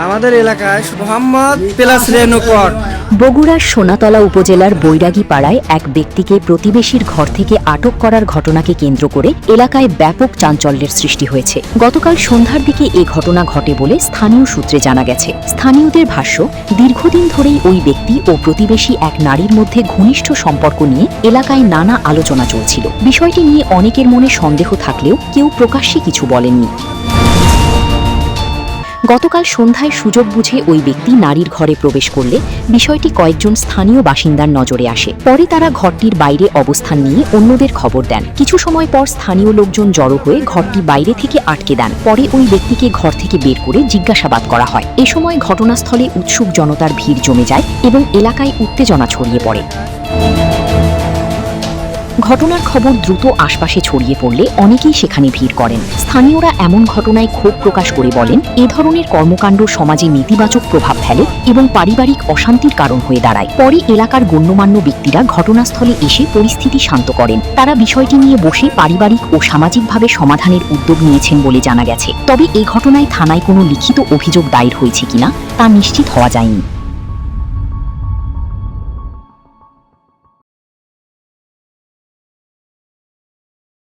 আমাদের এলাকায় মোহাম্মদ প্লাস রেনুকট। বগুড়ার সোনাতলা উপজেলার বৈরাগী পাড়ায় এক ব্যক্তিকে প্রতিবেশীর ঘর থেকে আটক করার ঘটনাকে কেন্দ্র করে এলাকায় ব্যাপক চাঞ্চল্যের সৃষ্টি হয়েছে। গতকাল সন্ধ্যার দিকে এ ঘটনা ঘটে বলে স্থানীয় সূত্রে জানা গেছে। স্থানীয়দের ভাষ্য, দীর্ঘদিন ধরেই ওই ব্যক্তি ও প্রতিবেশী এক নারীর মধ্যে ঘনিষ্ঠ সম্পর্ক নিয়ে এলাকায় নানা আলোচনা চলছিল। বিষয়টি নিয়ে অনেকের মনে সন্দেহ থাকলেও কেউ প্রকাশ্যে কিছু বলেননি। গতকাল সন্ধ্যায় সুযোগ বুঝে ওই ব্যক্তি নারীর ঘরে প্রবেশ করলে বিষয়টি কয়েকজন স্থানীয় বাসিন্দার নজরে আসে। পরে তারা ঘরটির বাইরে অবস্থান নিয়ে অন্যদের খবর দেন। কিছু সময় পর স্থানীয় লোকজন জড়ো হয়ে ঘরটি বাইরে থেকে আটকে দেন। পরে ওই ব্যক্তিকে ঘর থেকে বের করে জিজ্ঞাসাবাদ করা হয়। এ সময় ঘটনাস্থলে উৎসুক জনতার ভিড় জমে যায় এবং এলাকায় উত্তেজনা ছড়িয়ে পড়ে। ঘটনার খবর দ্রুত আশপাশে ছড়িয়ে পড়লে অনেকেই সেখানে ভিড় করেন। স্থানীয়রা এমন ঘটনায় ক্ষোভ প্রকাশ করে বলেন, এ ধরনের কর্মকাণ্ড সমাজে নেতিবাচক প্রভাব ফেলে এবং পারিবারিক অশান্তির কারণ হয়ে দাঁড়ায়। পরে এলাকার গণ্যমান্য ব্যক্তিরা ঘটনাস্থলে এসে পরিস্থিতি শান্ত করেন। তারা বিষয়টি নিয়ে বসে পারিবারিক ও সামাজিকভাবে সমাধানের উদ্যোগ নিয়েছেন বলে জানা গেছে। তবে এই ঘটনায় থানায় কোনো লিখিত অভিযোগ দায়ের হয়েছে কিনা তা নিশ্চিত হওয়া যায়নি।